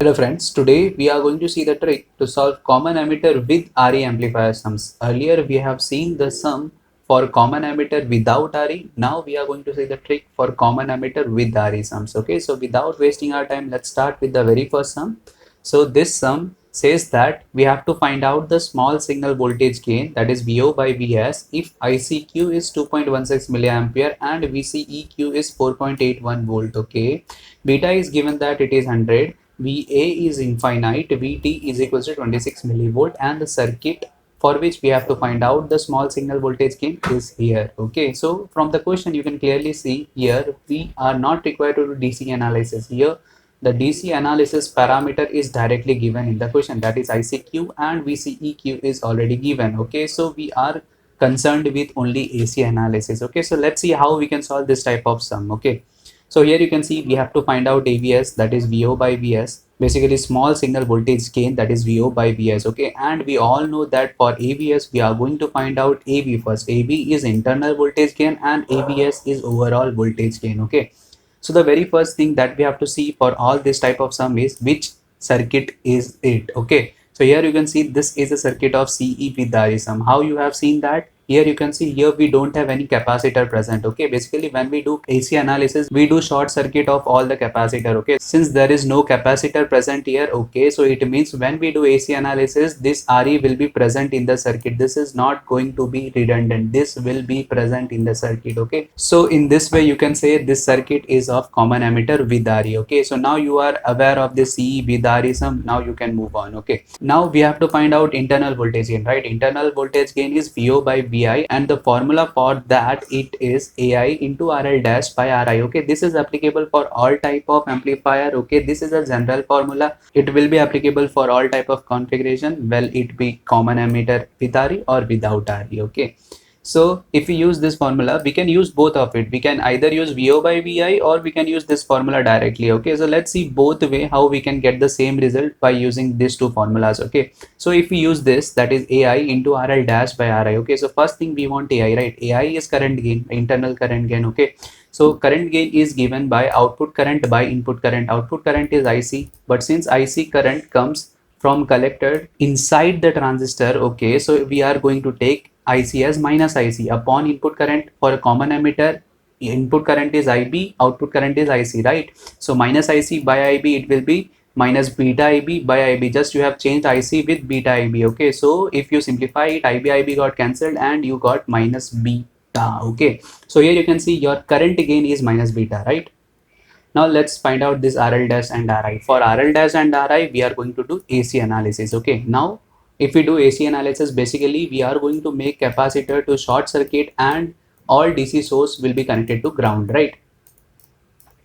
Hello friends, today we are going to see the trick to solve common emitter with RE amplifier sums. Earlier we have seen the sum for common emitter without RE. Now we are going to see the trick for common emitter with RE sums. Okay, so without wasting our time, let's start with the very first sum. So this sum says that we have to find out the small signal voltage gain, that is VO by Vs, if ICQ is 2.16 milliampere and VCEQ is 4.81 volt. Okay, beta is given that it is 100, VA is infinite, VT is equals to 26 millivolt, and the circuit for which we have to find out the small signal voltage gain is here. Okay, so from the question you can clearly see here we are not required to do DC analysis. Here the DC analysis parameter is directly given in the question, that is ICQ, and VCEQ is already given. Okay, so we are concerned with only AC analysis. Okay, so let's see how we can solve this type of sum. Okay, so here you can see we have to find out AVS, that is VO by Vs, basically small signal voltage gain, that is VO by Vs. Okay, and we all know that for AVS we are going to find out AV first. AV is internal voltage gain and AVS is overall voltage gain. Okay, so the very first thing that we have to see for all this type of sum is which circuit is it. Okay, so here you can see this is a circuit of CE with RE sum. How you have seen that? Here you can see here we don't have any capacitor present. Okay, basically when we do AC analysis we do short circuit of all the capacitor. Okay, since there is no capacitor present here, okay, so it means when we do AC analysis this RE will be present in the circuit. This is not going to be redundant, this will be present in the circuit. Okay, so in this way you can say this circuit is of common emitter with RE. Okay, so now you are aware of the CE with RE sum. Now you can move on. Okay, now we have to find out internal voltage gain, right? Internal voltage gain is VO by VI, and the formula for that it is AI into RL dash by RI. Okay, this is applicable for all type of amplifier. Okay, this is a general formula, it will be applicable for all type of configuration, well it be common emitter with RE or without RE. Okay, so if we use this formula we can use both of it. We can either use VO by VI or we can use this formula directly. Okay, so let's see both way how we can get the same result by using these two formulas. Okay, so if we use this, that is AI into RL dash by RI. Okay, so first thing we want AI, right? AI is current gain, internal current gain. Okay, so current gain is given by output current by input current. Output current is IC, but since IC current comes from collector inside the transistor, okay, so we are going to take IC as minus IC upon input current. For a common emitter, input current is IB, output current is IC, right? So minus IC by IB, it will be minus beta IB by IB. Just you have changed IC with beta IB. Okay, so if you simplify it, IB got cancelled and you got minus beta. Okay, so here you can see your current gain is minus beta, right? Now let's find out this RL dash and RI. For RL dash and RI, we are going to do AC analysis. Okay, now if we do AC analysis, basically we are going to make capacitor to short circuit and all DC source will be connected to ground, right?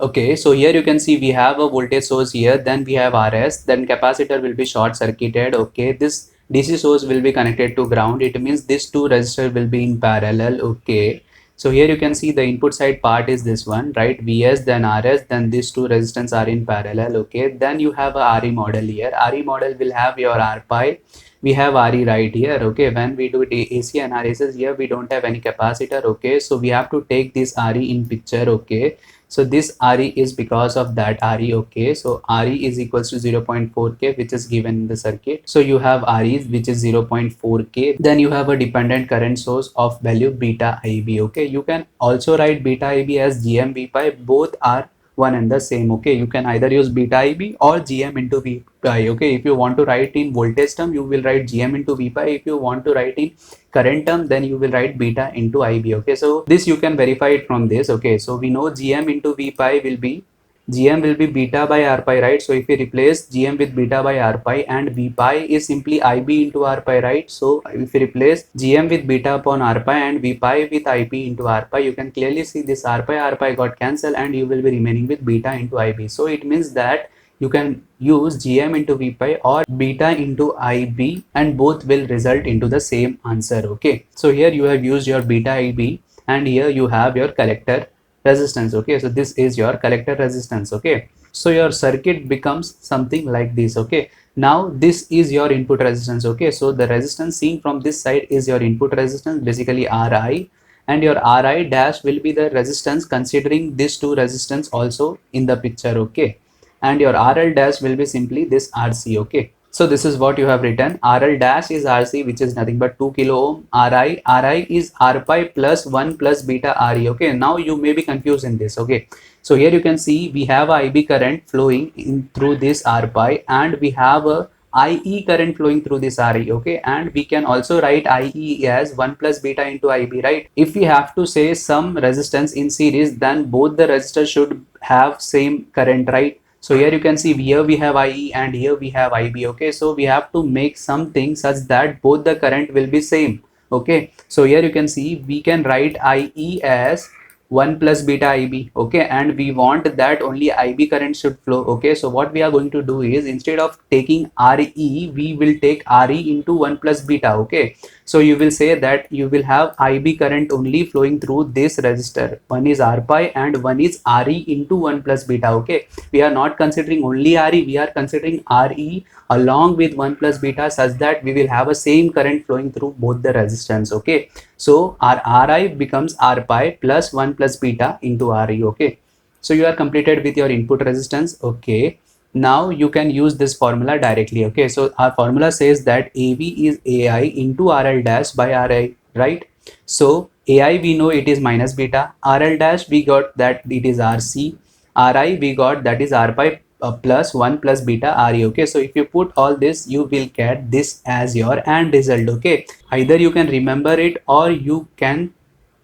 Okay, so here you can see we have a voltage source here, then we have RS, then capacitor will be short circuited. Okay, this DC source will be connected to ground. It means these two resistors will be in parallel. Okay, so here you can see the input side part is this one, right? VS, then RS, then these two resistance are in parallel. Okay, then you have a RE model here. RE model will have your R pi. We have RE right here. Okay, when we do the AC analysis here, we don't have any capacitor. Okay, so we have to take this RE in picture. Okay, so this RE is because of that RE. Okay, so RE is equals to 0.4k, which is given in the circuit. So you have RE which is 0.4k, then you have a dependent current source of value beta IB. Okay, you can also write beta IB as GM V pi, both are one and the same. Okay, you can either use beta IB or GM into V pi. Okay, if you want to write in voltage term, you will write GM into V pi. If you want to write in current term, then you will write beta into IB. Okay, so this you can verify it from this. Okay, so we know GM into V pi will be beta by R pi, right? So if we replace GM with beta by R pi, and V pi is simply IB into R pi, right? So if we replace GM with beta upon R pi and V pi with IB into R pi, you can clearly see this R pi got cancelled and you will be remaining with beta into IB. So it means that you can use GM into V pi or beta into IB and both will result into the same answer. Okay, so here you have used your beta IB and here you have your collector resistance. Okay, so this is your collector resistance. Okay, so your circuit becomes something like this. Okay, now this is your input resistance. Okay, so the resistance seen from this side is your input resistance, basically Ri, and your Ri dash will be the resistance considering these two resistance also in the picture. Okay, and your RL dash will be simply this RC. Okay, so this is what you have written. RL dash is RC, which is nothing but 2 kilo ohm. RI is R pi plus 1 plus beta RE. Okay, now you may be confused in this. Okay, so here you can see we have a IB current flowing in through this R pi, and we have a IE current flowing through this RE. Okay, and we can also write IE as 1 plus beta into IB, right? If we have to say some resistance in series, then both the resistors should have same current, right? So here you can see here we have IE and here we have IB. Okay, so we have to make something such that both the current will be same. Okay, so here you can see we can write IE as 1 plus beta IB. Okay, and we want that only IB current should flow. Okay, so what we are going to do is, instead of taking RE, we will take RE into 1 plus beta. Okay, so you will say that you will have IB current only flowing through this resistor. One is R pi and one is RE into 1 plus beta. Okay, we are not considering only RE, we are considering RE along with 1 plus beta, such that we will have a same current flowing through both the resistance. Okay, so our RI becomes R pi plus 1 plus beta into RE. Okay, so you are completed with your input resistance. Okay, now you can use this formula directly. Okay, so our formula says that AV is AI into RL dash by RI, right? So AI we know it is minus beta, RL dash we got that it is RC, RI we got that is R pi plus 1 plus beta RE. Okay, so if you put all this, you will get this as your AND result. Okay, either you can remember it or you can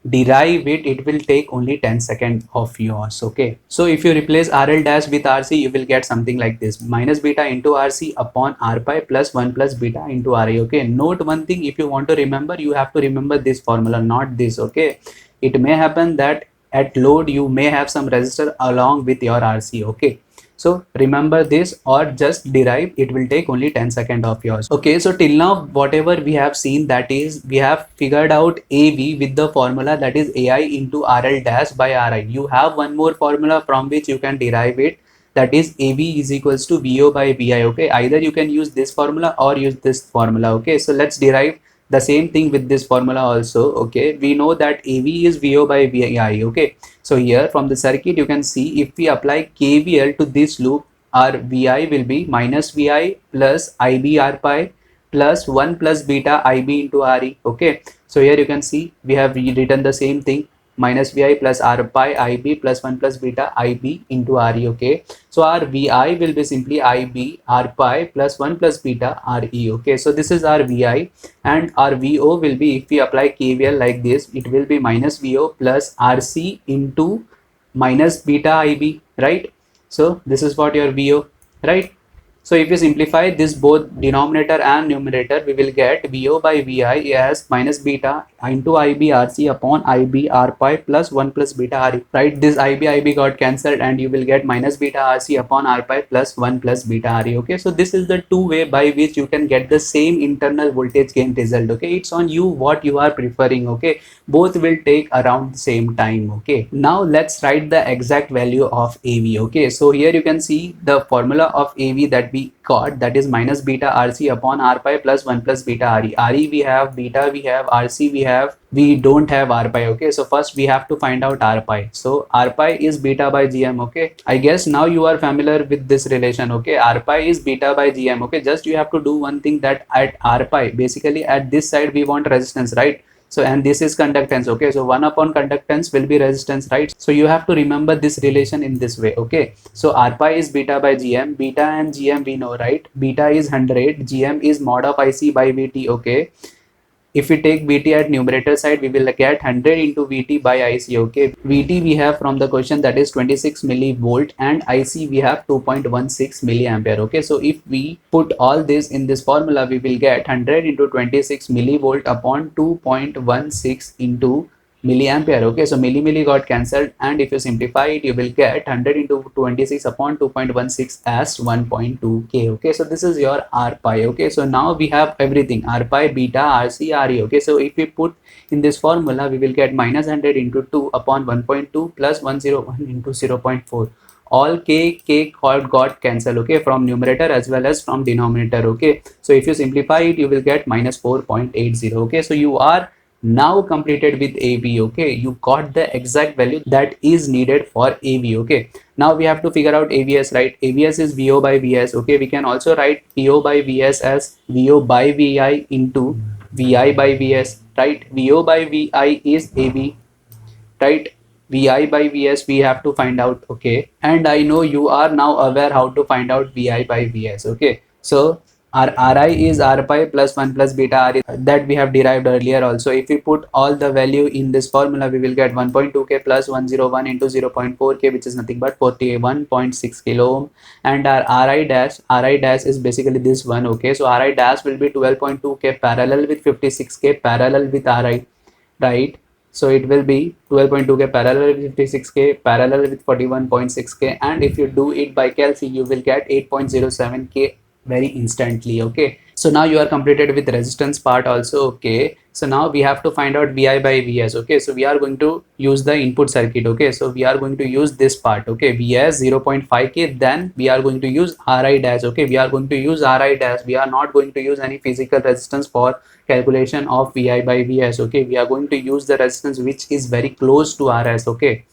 derive it. It will take only 10 seconds of yours. Okay, so if you replace RL dash with RC, you will get something like this: minus beta into RC upon R pi plus 1 plus beta into RE. Okay, note one thing, if you want to remember, you have to remember this formula, not this. Okay, it may happen that at load you may have some resistor along with your RC. Okay, so remember this or just derive. It will take only 10 seconds of yours. Okay, so till now whatever we have seen, that is we have figured out AV with the formula that is AI into RL dash by RI. You have one more formula from which you can derive it, that is AV is equals to VO by VI. Okay, either you can use this formula or use this formula. Okay, so let's derive the same thing with this formula also. Okay, we know that AV is VO by VI. Okay, so here from the circuit you can see, if we apply KVL to this loop, our VI will be minus VI plus IB R pi plus 1 plus beta IB into RE. Okay, so here you can see we have written the same thing, minus VI plus R pi IB plus 1 plus beta IB into RE. Okay, so our VI will be simply IB R pi plus 1 plus beta RE. Okay, so this is our VI, and our VO will be, if we apply KVL like this, it will be minus VO plus RC into minus beta IB, right? So this is what your VO, right? So if you simplify this both denominator and numerator, we will get VO by VI as minus beta into IB RC upon IB R pi plus 1 plus beta RE, right? This IB got cancelled and you will get minus beta RC upon R pi plus 1 plus beta RE. Okay, so this is the two way by which you can get the same internal voltage gain result. Okay, it's on you what you are preferring. Okay, both will take around the same time. Okay, now let's write the exact value of AV. Okay, so here you can see the formula of AV that we got, that is minus beta RC upon R pi plus 1 plus beta RE. RE we have, beta we have, RC we have, we don't have R pi. Okay, so first we have to find out R pi. So R pi is beta by GM. Okay, I guess now you are familiar with this relation. Okay, R pi is beta by GM. Okay, just you have to do one thing, that at R pi, basically at this side we want resistance, right? So, and this is conductance. Okay, so 1 upon conductance will be resistance, right? So you have to remember this relation in this way. Okay, so R pi is beta by GM. Beta and GM we know, right? Beta is 100, GM is mod of IC by VT. Okay, if we take VT at numerator side, we will get 100 into VT by IC. Okay, VT we have from the question, that is 26 millivolt, and IC we have 2.16 milliampere. Okay, so if we put all this in this formula, we will get 100 into 26 millivolt upon 2.16 into milliampere. Okay, so milli got cancelled, and if you simplify it, you will get 100 into 26 upon 2.16 as 1.2 K. Okay, so this is your R pi. Okay, so now we have everything: R pi, beta, RC, RE. Okay, so if we put in this formula, we will get minus 100 into 2 upon 1.2 plus 101 into 0.4. All k got cancelled. Okay, from numerator as well as from denominator. Okay, so if you simplify it, you will get minus 4.80. Okay, so you are now completed with AV. Okay, you got the exact value that is needed for AV. Okay, now we have to figure out AVS, right? AVS is VO by VS. Okay, we can also write VO by VS as VO by VI into VI by VS, right? VO by VI is AV, right? Vi by Vs we have to find out. Okay, and I know you are now aware how to find out Vi by Vs. Okay, so our Ri is R pi plus 1 plus beta R that we have derived earlier also. If we put all the value in this formula, we will get 1.2k plus 101 into 0.4k, which is nothing but 41.6 kilo ohm. And our Ri dash is basically this one. Okay, so Ri dash will be 12.2k parallel with 56k parallel with Ri, right? So it will be 12.2k parallel with 56k parallel with 41.6k, and if you do it by calc you will get 8.07k very instantly. Okay, so now you are completed with resistance part also. Okay, so now we have to find out Vi by Vs. Okay, so we are going to use the input circuit. Okay, so we are going to use this part. Okay, Vs 0.5k, then we are going to use Ri dash. Okay, we are going to use Ri dash, we are not going to use any physical resistance for calculation of Vi by Vs. Okay, we are going to use the resistance which is very close to Rs. Okay,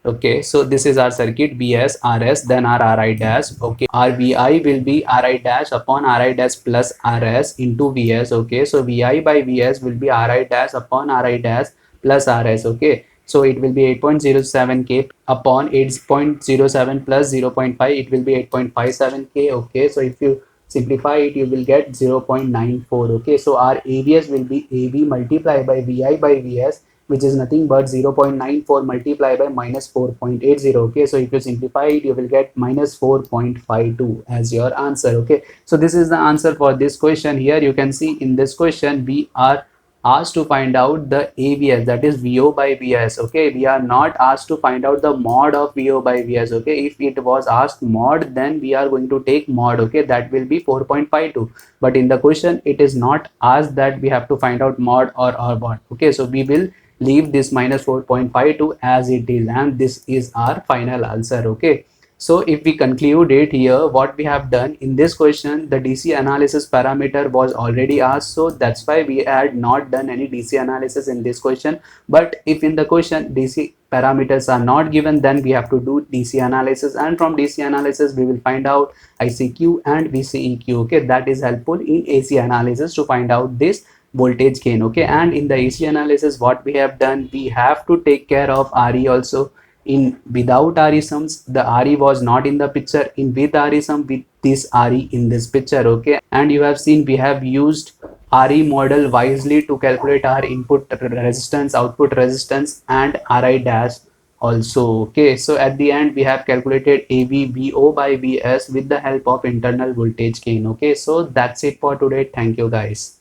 okay, so this is our circuit Vs Rs, then our Ri dash. Okay, our Vi will be Ri dash upon Ri dash plus Rs into Vs. Okay, so Vi by Vs will be Ri dash upon Ri dash plus Rs. Okay, so it will be 8.07k upon 8.07 plus 0.5, it will be 8.57k. Okay, so if you simplify it you will get 0.94. Okay, so our AVS will be AV multiplied by Vi by Vs, which is nothing but 0.94 multiplied by minus 4.80. Okay, so if you simplify it you will get minus 4.52 as your answer. Okay, so this is the answer for this question. Here you can see in this question we are asked to find out the AVS, that is VO by VS. Okay, we are not asked to find out the mod of VO by VS. Okay, if it was asked mod, then we are going to take mod. Okay, that will be 4.52, but in the question it is not asked that we have to find out mod or mod. Okay, so we will leave this minus 4.52 as it is, and this is our final answer. Okay, so if we conclude it here, what we have done in this question, the DC analysis parameter was already asked, so that's why we had not done any DC analysis in this question. But if in the question DC parameters are not given, then we have to do DC analysis, and from DC analysis we will find out ICQ and VCEQ. Okay, that is helpful in AC analysis to find out this voltage gain. Okay, and in the AC analysis what we have done, we have to take care of RE also. In without RE sums, the RE was not in the picture. In with RE sum, with this RE in this picture. Okay, and you have seen we have used RE model wisely to calculate our input resistance, output resistance, and RI dash also. Okay, so at the end we have calculated AV VO by VS with the help of internal voltage gain. Okay, so that's it for today. Thank you guys.